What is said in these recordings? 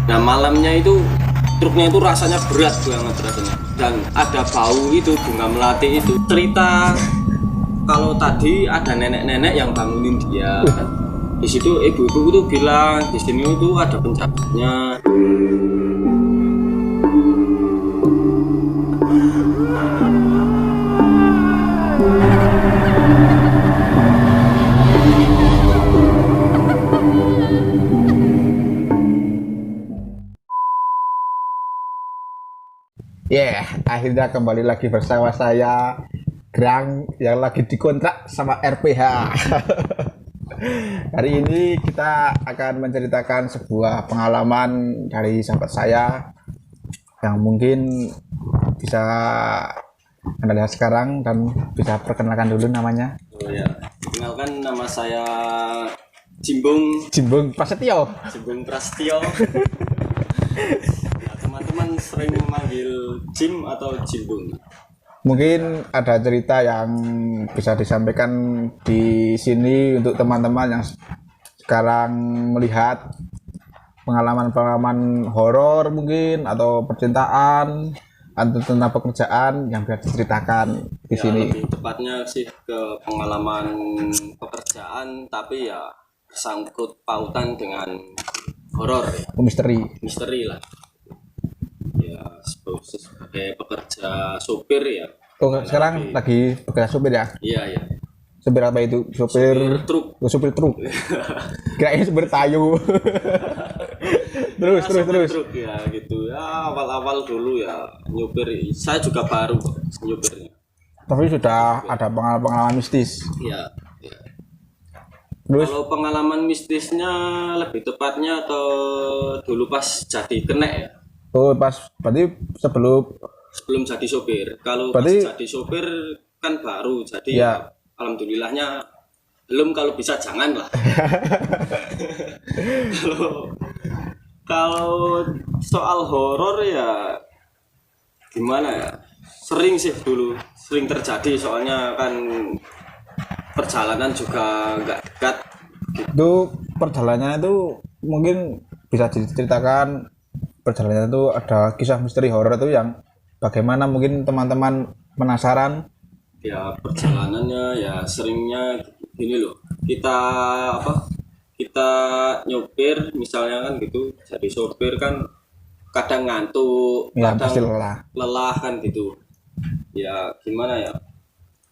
Nah malamnya itu truknya itu rasanya berat banget rasanya, dan ada bau itu bunga melati itu. Cerita kalau tadi ada nenek-nenek yang bangunin dia. Di situ ibu-ibu itu bilang di sini itu ada penjahatnya. Akhirnya kembali lagi bersama saya Grang yang lagi dikontrak sama RPH. Hari ini kita akan menceritakan sebuah pengalaman dari sahabat saya yang mungkin bisa Anda lihat sekarang dan bisa perkenalkan dulu namanya. Oh ya, kenalkan nama saya Jimbung Prasetyo. Teman-teman sering memanggil Jim atau Jimbung. Mungkin ada cerita yang bisa disampaikan di sini untuk teman-teman yang sekarang melihat pengalaman-pengalaman horor mungkin atau percintaan atau tentang pekerjaan yang bisa diceritakan di sini. Lebih tepatnya sih ke pengalaman pekerjaan, tapi ya sangkut pautan dengan horor ya. Misteri lah. Ya sebagai pekerja sopir ya. Sekarang lagi bekerja sopir ya? Iya. Sopir apa itu? Sopir truk. Sopir truk. Kirain sopir tayu. terus. Truk ya gitu ya, awal-awal dulu ya nyopir. Saya juga baru nyopirnya. Tapi sudah ada pengalaman mistis. Iya. Terus? Kalau pengalaman mistisnya lebih tepatnya atau dulu pas jadi kenek ya. Oh, berarti sebelum jadi sopir. Kalau berarti, pas jadi sopir kan baru, jadi ya. Alhamdulillahnya belum, kalau bisa jangan lah. kalau soal horor ya gimana ya, sering sih dulu, sering terjadi, soalnya kan perjalanan juga nggak dekat. Itu perjalanannya itu mungkin bisa diceritakan. Perjalanan itu ada kisah misteri horor itu yang bagaimana, mungkin teman-teman penasaran. Ya perjalanannya ya seringnya gini loh, kita nyopir misalnya kan gitu, jadi sopir kan kadang ngantuk, ya, kadang lelah kan gitu ya. Gimana ya,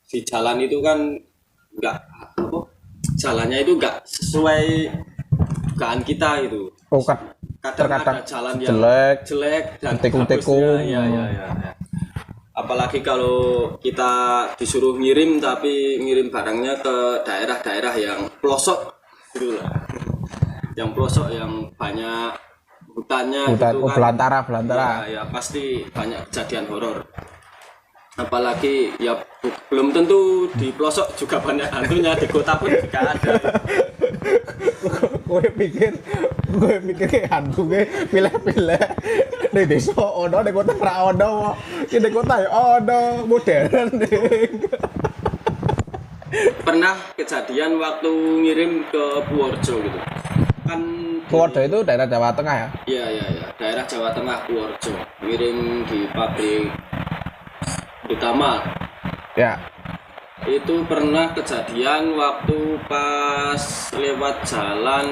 di jalan itu kan jalannya itu nggak sesuai dugaan kita gitu. Kadang ada jalan yang jelek dan tekung-tekung. Ya. Apalagi kalau kita disuruh ngirim, tapi ngirim barangnya ke daerah-daerah yang pelosok gitu lah. Yang pelosok, yang banyak hutannya gitu kan. Belantara. Ya pasti banyak kejadian horor. Apalagi ya belum tentu di pelosok juga banyak hantunya, di kota pun juga ada. Gue pikir kayak hantu gue pilih-pilih di desa ono, di kota ra ono, di kota ya ono, modern deh. Pernah kejadian waktu ngirim ke Purworejo gitu kan. Purworejo itu daerah Jawa Tengah ya? Iya, daerah Jawa Tengah, Purworejo. Ngirim di pabrik utama ya. Itu pernah kejadian waktu pas lewat jalan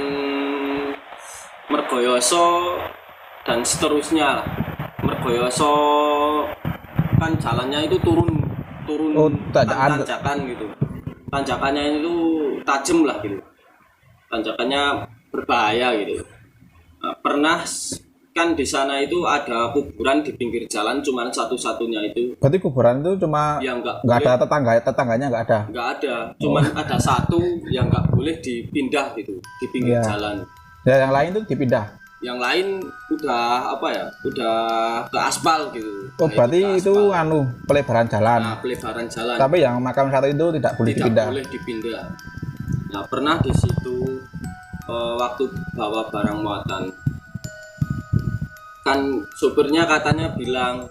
Mergoyoso dan seterusnya. Mergoyoso kan jalannya itu turun tanjakan gitu. Tanjakannya itu tajam lah gitu. Tanjakannya berbahaya gitu. Nah, pernah kan di sana itu ada kuburan di pinggir jalan, cuman satu-satunya itu. Berarti kuburan itu cuma yang nggak ada tetangganya nggak ada? Nggak ada, cuman ada satu yang nggak boleh dipindah gitu di pinggir jalan. Ya, yang lain itu dipindah. Yang lain udah udah ke aspal gitu. Oh, berarti itu pelebaran jalan. Nah, pelebaran jalan. Tapi yang makam satu itu tidak boleh dipindah. Tidak boleh dipindah. Nah, pernah di situ waktu bawa barang muatan, kan supirnya katanya bilang,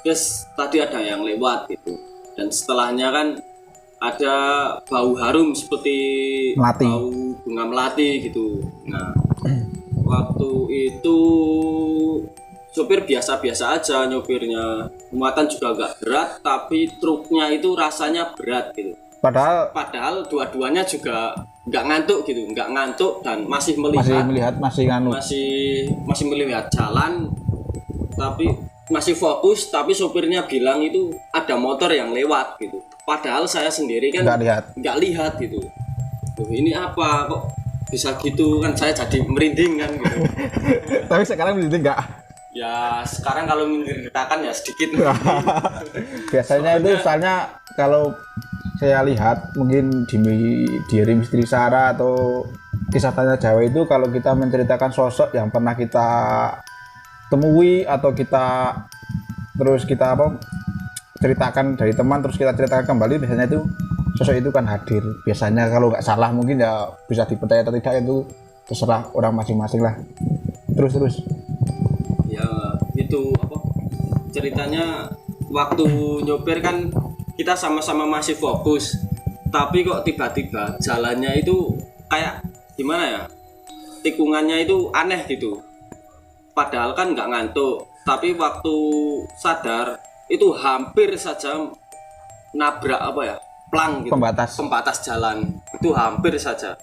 "Guys, tadi ada yang lewat gitu." Dan setelahnya kan ada bau harum seperti melati. Bau bunga melati gitu. Nah, waktu itu sopir biasa-biasa aja nyopirnya, muatan juga nggak berat tapi truknya itu rasanya berat gitu. Padahal dua-duanya juga nggak ngantuk dan masih melihat masih melihat jalan, tapi masih fokus, tapi sopirnya bilang itu ada motor yang lewat gitu. Padahal saya sendiri kan nggak lihat gitu. Loh, ini apa kok bisa gitu kan, saya jadi merinding kan gitu. Tapi sekarang merinding nggak? Ya sekarang kalau menceritakan ya sedikit. Biasanya itu soalnya kalau saya lihat mungkin di Rim Istri Sarah atau Kisah Tanya Jawa itu, kalau kita menceritakan sosok yang pernah kita temui atau kita ceritakan dari teman terus kita ceritakan kembali, biasanya itu sosok itu kan hadir. Biasanya kalau nggak salah, mungkin ya bisa dipercaya atau tidak itu terserah orang masing-masing lah. Terus ya itu ceritanya waktu nyopir kan kita sama-sama masih fokus, tapi kok tiba-tiba jalannya itu kayak gimana ya, tikungannya itu aneh gitu. Padahal kan nggak ngantuk, tapi waktu sadar itu hampir saja nabrak plang gitu, pembatas jalan itu hampir saja.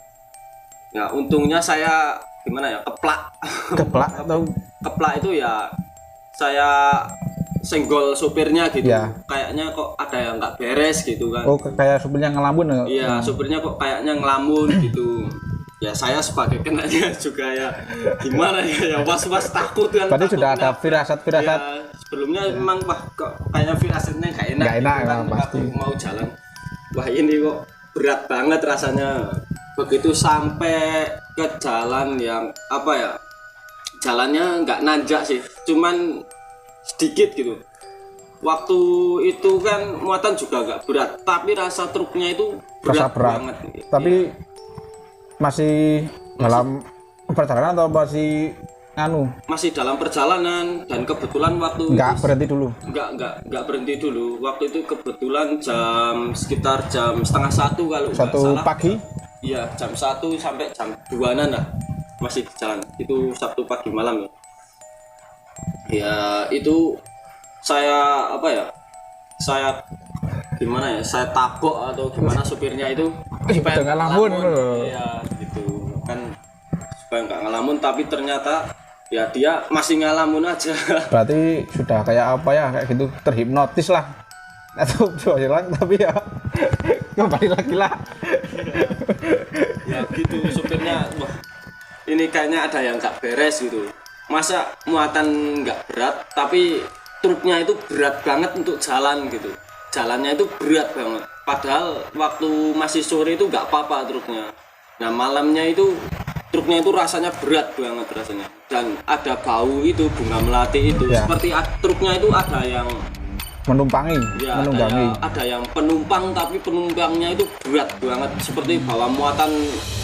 Ya untungnya saya keplak itu ya saya senggol sopirnya gitu ya. Kayaknya kok ada yang nggak beres gitu kan. Kayak sopirnya ngelamun ya? Iya, sopirnya kok kayaknya ngelamun gitu. Ya saya sebagai kenanya juga ya gimana ya was-was takut kan. Berarti sudah ada firasat ya, sebelumnya memang kok kayaknya firasatnya nggak enak gitu kan, pasti mau jalan. Wah ini kok berat banget rasanya. Begitu sampai ke jalan yang jalannya nggak nanjak sih, cuman sedikit gitu. Waktu itu kan muatan juga agak berat, tapi rasa truknya itu berat banget. Tapi masih dalam perjalanan atau masih dalam perjalanan, dan kebetulan waktu nggak berhenti dulu. Waktu itu kebetulan sekitar jam 12:30 kalau nggak salah. Pagi? Iya, jam 1 sampai jam 2-an lah masih di jalan. Itu Sabtu pagi malam ya. Ya itu saya saya tabok atau gimana supirnya itu supaya nggak ngelamun. Ya gitu kan, supaya nggak ngelamun, tapi ternyata ya dia masih ngelamun aja. Berarti sudah kayak kayak gitu, terhipnotis lah atau hilang, tapi ya kembali lagi lah. Ya gitu supirnya, wah ini kayaknya ada yang nggak beres gitu. Masa muatan nggak berat tapi truknya itu berat banget untuk jalan gitu. Jalannya itu berat banget. Padahal waktu masih sore itu nggak apa-apa truknya. Nah malamnya itu truknya itu rasanya berat banget rasanya. Dan ada bau itu bunga melati itu. Ya. Seperti truknya itu ada yang menunggangi. Ada yang penumpang, tapi penumpangnya itu berat banget, seperti bawa muatan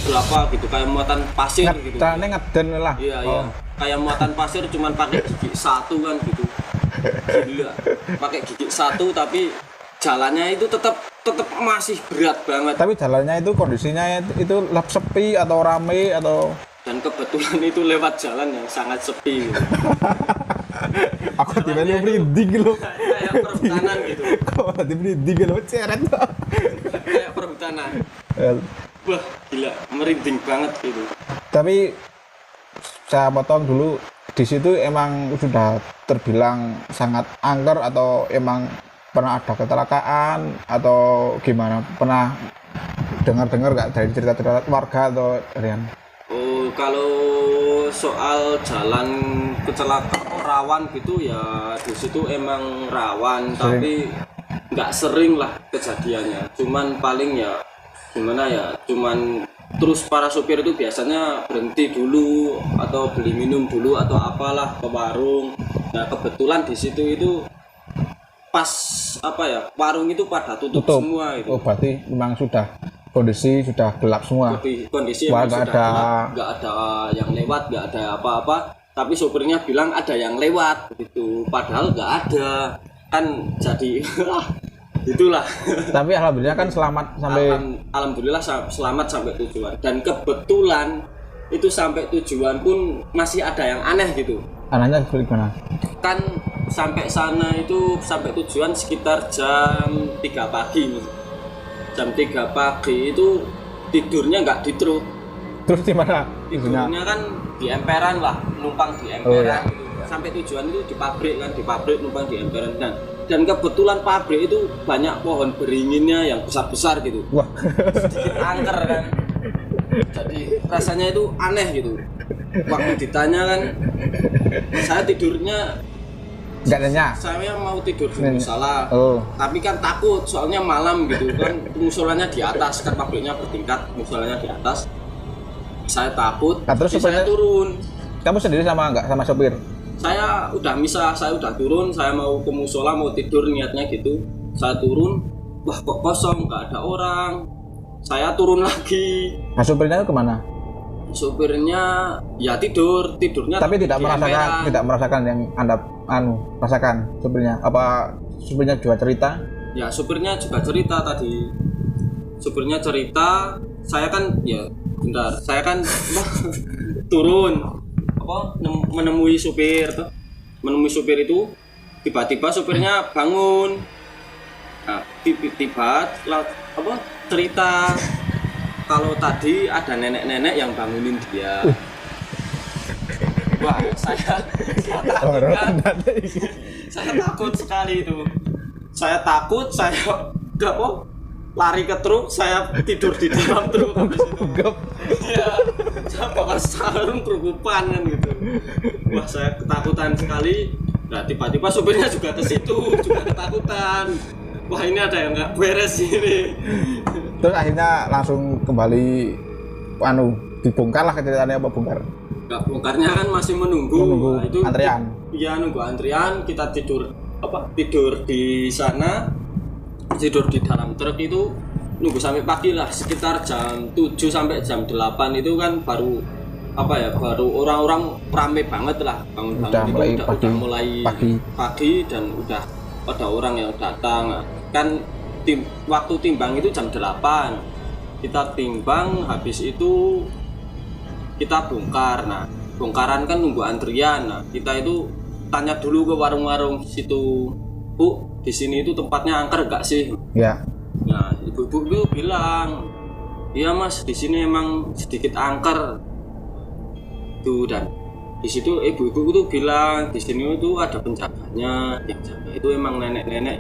berapa gitu, kayak muatan pasir gitu. Ngeden lah. Iya. Kayak muatan pasir cuman pakai gigi satu kan gitu. Gila. Pakai gigi satu tapi jalannya itu tetap masih berat banget. Tapi jalannya itu kondisinya itu sepi atau rame atau, dan kebetulan itu lewat jalan yang sangat sepi gitu. Aku tiba-tiba merinding loh. Kayak perhutanan gitu. Kok merinding loh, ceret. Kayak perhutanan. Wah, gila, merinding banget gitu. Tapi saya potong dulu, di situ emang sudah terbilang sangat angker atau emang pernah ada kecelakaan atau gimana? Pernah dengar nggak dari cerita-cerita warga atau Rian? Oh, kalau soal jalan kecelakaan rawan gitu ya di situ emang rawan, tapi nggak sering lah kejadiannya. Cuman paling ya gimana ya, cuman terus para sopir itu biasanya berhenti dulu atau beli minum dulu atau apalah ke warung. Nah kebetulan di situ itu pas warung itu pada tutup semua itu. Oh berarti memang kondisi sudah gelap semua. Kondisi memang sudah gelap, nggak ada yang lewat, nggak ada apa-apa. Tapi sopirnya bilang ada yang lewat gitu, padahal nggak ada kan, jadi itulah. Tapi alhamdulillah kan selamat sampai alhamdulillah selamat sampai tujuan. Dan kebetulan itu sampai tujuan pun masih ada yang aneh gitu. Anehnya gimana? Kan sampai sana itu sampai tujuan sekitar jam 3 pagi nih. Jam 3 pagi itu tidurnya nggak di truk. Terus di mana? Tidurnya kan di emperan lah, numpang di emperan gitu. Sampai tujuan itu di pabrik numpang di emperan dan kebetulan pabrik itu banyak pohon beringinnya yang besar-besar gitu. Wah. Sedikit angker kan. Jadi rasanya itu aneh gitu. Waktu ditanya kan, saya tidurnya nggak nyenyak. Saya mau tidur di musola, tapi kan takut soalnya malam gitu kan. Musolanya di atas kan, pabriknya bertingkat, musolanya di atas. Saya takut. Nah, terus saya turun. Kamu sendiri sama nggak sama sopir? Saya udah misah, saya udah turun. Saya mau ke musola, mau tidur niatnya gitu. Saya turun, wah kok kosong, nggak ada orang. Saya turun lagi. Nah, sopirnya itu kemana? Sopirnya ya tidurnya tapi tidak merasakan yang Anda rasakan sopirnya. Apa sopirnya juga cerita? Ya sopirnya juga cerita tadi. Sopirnya cerita, saya kan ya bentar, saya kan turun menemui supir tuh. Menemui supir itu tiba-tiba supirnya bangun. Nah, tiba-tiba cerita kalau tadi ada nenek-nenek yang bangunin dia. Wah, saya takut sekali itu. Saya takut, saya lari ke truk, saya tidur di dalam truk habis itu. Ya, saya bakal sarung kerukupan kan gitu. Wah, saya ketakutan sekali. Nah, tiba-tiba supirnya juga ke situ, juga ketakutan. Wah, ini ada yang nggak beres ini. Terus akhirnya langsung kembali dibongkar lah ceritanya. Apa bongkar? Nggak bongkarnya kan masih menunggu. Nah, itu antrian. Iya, nunggu antrian, kita tidur di sana, tidur di dalam truk itu nunggu sampai pagi lah, sekitar jam 7 sampai jam 8 itu kan baru orang-orang rame banget lah, bangun-bangun udah mulai pagi dan udah ada orang yang datang. Kan waktu timbang itu jam 8, kita timbang, habis itu kita bongkar. Nah, bongkaran kan nunggu antrian. Nah, kita itu tanya dulu ke warung-warung situ, Bu, di sini itu tempatnya angker enggak sih? Ya. Nah, ibu-ibu itu bilang, iya Mas, di sini emang sedikit angker. Tuh, dan di situ ibu-ibu itu bilang di sini itu ada penjaganya, yang jaga itu emang nenek-nenek.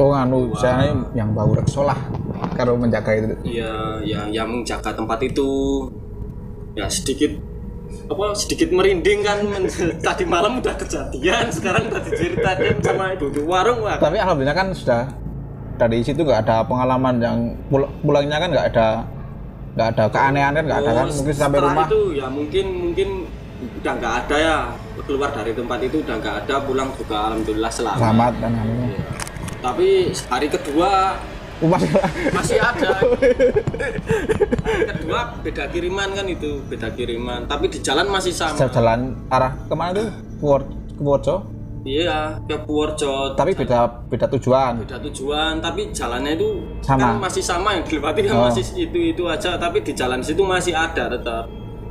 Saya yang bau reksolah kalau menjaga itu. Iya, yang menjaga tempat itu. Ya sedikit merinding kan. Tadi malam udah kejadian, sekarang udah diceritakan sama ibu warung. Wah. Tapi alhamdulillah kan sudah dari situ nggak ada pengalaman yang pulangnya kan nggak ada keanehan kan, nggak ada kan, mungkin sampai rumah itu ya mungkin udah nggak ada ya, keluar dari tempat itu udah nggak ada, pulang juga alhamdulillah selamat kan. Ya. Tapi hari kedua masih ada. Hari kedua beda kiriman kan, itu beda kiriman, tapi di jalan masih sama. Jalan arah kemana tuh? Purworejo? Iya, ke Purworejo. Tapi beda tujuan. Beda tujuan, tapi jalannya itu sama. Kan masih sama, yang dilewati kan masih itu aja, tapi di jalan situ masih ada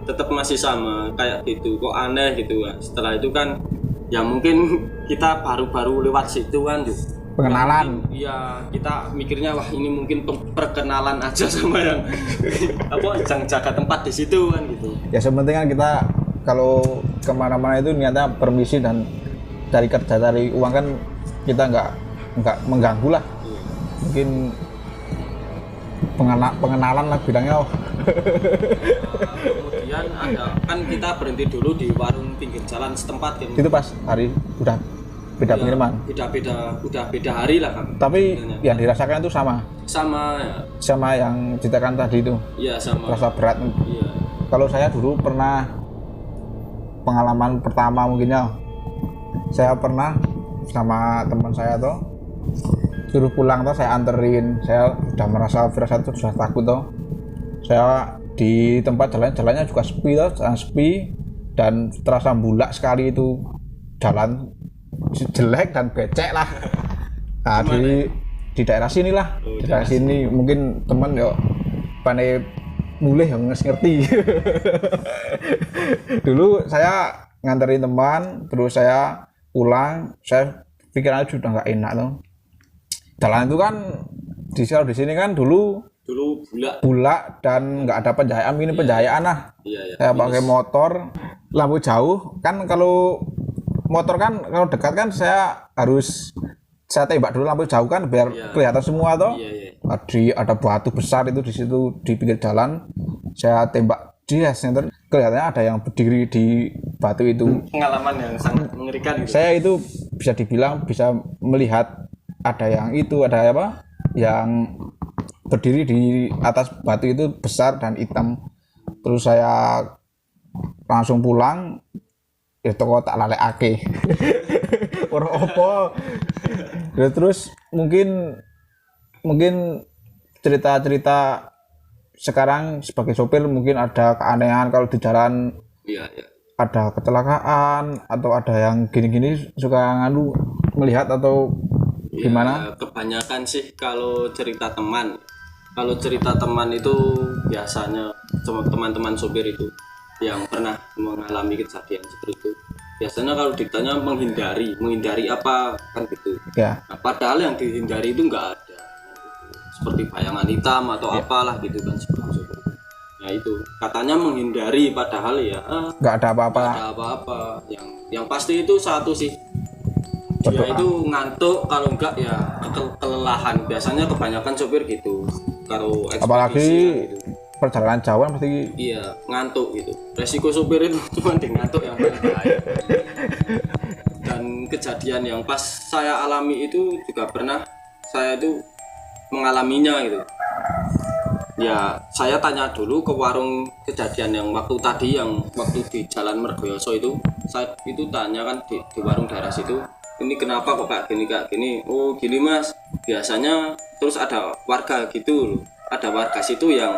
tetap masih sama kayak gitu. Kok aneh gitu kan. Setelah itu kan ya mungkin kita baru lewat situ kan pengenalan. Iya, kita mikirnya wah ini mungkin perkenalan aja sama yang yang jaga tempat di situ kan gitu. Ya sebenarnya kan kita kalau kemana-mana itu niatnya permisi dan cari kerja, cari uang kan, kita nggak mengganggu lah. Mungkin pengenalan lah bilangnya. Kemudian ada kan kita berhenti dulu di warung pinggir jalan setempat kan. Itu pas hari udah beda pengiriman. Udah beda hari lah kan. Tapi yang dirasakan itu sama ya. Sama yang ceritakan tadi itu. Iya, sama. Rasa berat. Iya. Kalau saya dulu pernah pengalaman pertama mungkinnya, saya pernah sama teman saya tuh suruh pulang tuh, saya anterin, saya udah merasa firasat tuh, sudah takut tuh. Saya di tempat jalannya juga sepi dan terasa bulak sekali itu jalan, jelek dan becek lah. Nah, di daerah sini lah, di daerah sini mungkin temen yo pane mulai yang ngerti. Dulu saya nganterin teman, terus saya pulang, saya pikirannya sudah nggak enak loh. Jalan itu kan di sini kan dulu bulak dan nggak ada pencahayaan, ini pencahayaan lah. Saya pakai motor, lampu jauh kan, kalau motor kan kalau dekat kan saya tembak dulu lampu jauh kan biar kelihatan semua toh. Ada batu besar itu di situ di pinggir jalan, saya tembak dia center, kelihatannya ada yang berdiri di batu itu. Pengalaman yang sangat mengerikan gitu. Saya itu bisa dibilang bisa melihat ada yang yang berdiri di atas batu itu besar dan hitam. Terus saya langsung pulang, ya toko tak lalekake. Ora opo. Ya, terus mungkin cerita-cerita sekarang sebagai sopir mungkin ada keanehan kalau di jalan. Ada kecelakaan atau ada yang gini-gini suka melihat atau gimana? Kebanyakan sih kalau cerita teman. Kalau cerita teman itu biasanya teman-teman sopir itu yang pernah mengalami kejadian seperti itu. Biasanya kalau ditanya menghindari apa kan gitu. Ya. Nah, padahal yang dihindari itu enggak ada. Seperti bayangan hitam atau apalah gitu kan seperti itu. Ya itu katanya menghindari padahal ya nggak ada apa-apa. Nggak ada apa-apa. Yang pasti itu satu sih. Dia itu ngantuk, kalau enggak ya kelelahan. Biasanya kebanyakan sopir gitu. Kalau apalagi gitu. Perjalanan jauh pasti ngantuk gitu. Resiko sopir itu cuma di ngantuk yang paling bahaya. Dan kejadian yang pas saya alami itu juga pernah saya itu mengalaminya gitu. Ya saya tanya dulu ke warung kejadian yang waktu di Jalan Mergoyoso itu. Saya itu tanya kan di warung daerah situ, ini kenapa kok kayak gini. Oh gini mas, biasanya. Terus ada warga gitu loh, ada warga situ yang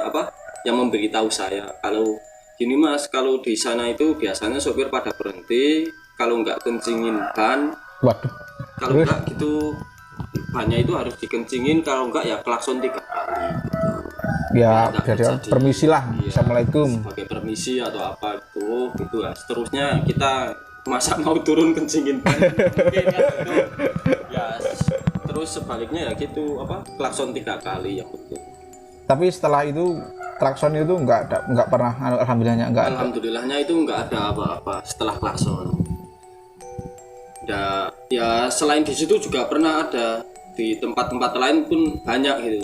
memberitahu saya kalau gini mas, kalau di sana itu biasanya sopir pada berhenti kalau nggak kencingin ban. Waduh. Kalau nggak gitu bannya itu harus dikencingin, kalau nggak ya klakson 3 kali. Ya jadi permisi lah. Assalamualaikum. Sebagai permisi atau apa gitu ya. Seterusnya kita masa mau turun kencingin ban mungkin kan gitu. Ya terus sebaliknya ya gitu klakson 3 kali ya betul. Tapi setelah itu klakson itu nggak pernah, alhamdulillahnya itu nggak ada apa-apa setelah klakson. Ya selain di situ juga pernah ada di tempat-tempat lain pun banyak gitu.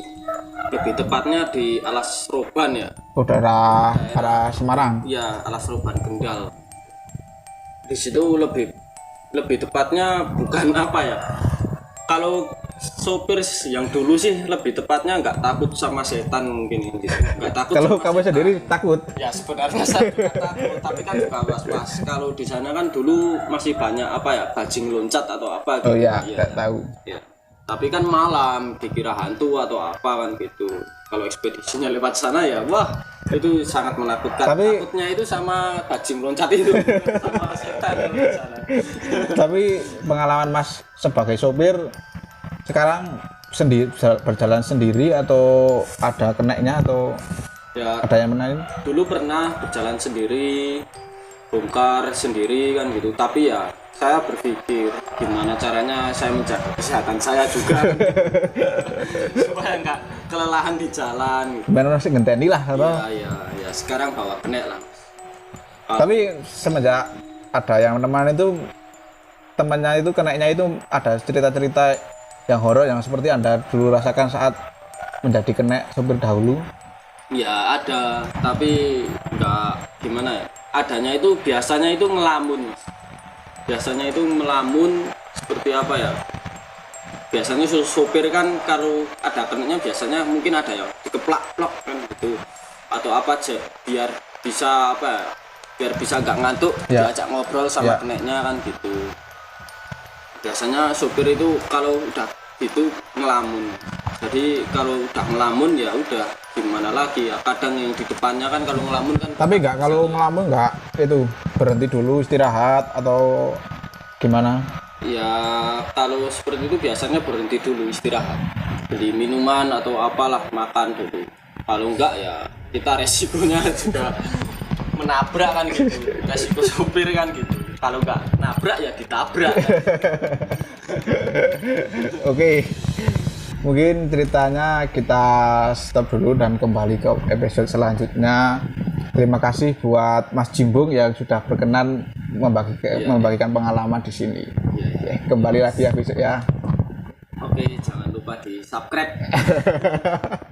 Lebih tepatnya di Alas Roban ya. Daerah Semarang. Ya Alas Roban Kendal. Di situ lebih tepatnya bukan kalau sopir yang dulu sih lebih tepatnya nggak takut sama setan mungkin gitu. Nggak takut. Kalau kamu sendiri takut? Ya sebenarnya saya juga takut, tapi kan juga was-was. Kalau di sana kan dulu masih banyak bajing loncat atau apa gitu. Oh iya, nggak tahu. Ya. Tapi kan malam dikira hantu atau apa kan gitu. Kalau ekspedisinya lewat sana ya wah itu sangat menakutkan. Takutnya itu sama bajing loncat itu, sama setan di sana. Tapi pengalaman Mas sebagai sopir sekarang berjalan sendiri atau ada keneknya atau ya, ada yang menarik? Dulu pernah berjalan sendiri, bongkar sendiri kan gitu. Tapi ya saya berpikir gimana caranya saya menjaga kesehatan saya juga supaya nggak kelelahan di jalan. Benar sih ngenteni lah atau? Ya sekarang bawa kenek lah. Tapi semenjak ada yang temannya itu keneknya itu ada cerita-cerita yang horor yang seperti Anda dulu rasakan saat menjadi kenek sopir dahulu? Ya ada, tapi nggak gimana ya. Adanya itu biasanya itu ngelamun. Biasanya itu melamun seperti apa ya? Biasanya sopir kan kalau ada keneknya biasanya mungkin ada yang dikeplak-plok kan gitu. Atau apa aja biar bisa biar bisa nggak ngantuk, diajak ngobrol sama keneknya kan gitu. Biasanya sopir itu kalau udah itu ngelamun. Jadi kalau udah ngelamun ya udah gimana lagi ya. Kadang yang di depannya kan kalau ngelamun kan. Tapi kalau ngelamun itu berhenti dulu istirahat atau gimana? Ya kalau seperti itu biasanya berhenti dulu istirahat. Beli minuman atau apalah, makan dulu. Kalau enggak ya kita resikonya juga menabrak kan gitu, resiko sopir kan gitu. Kalau nggak nabrak ya ditabrak. Oke, mungkin ceritanya kita stop dulu dan kembali ke episode selanjutnya. Terima kasih buat Mas Jimbung yang sudah berkenan membagikan pengalaman di sini. Kembali lagi ya besok ya. Oke, jangan lupa di subscribe.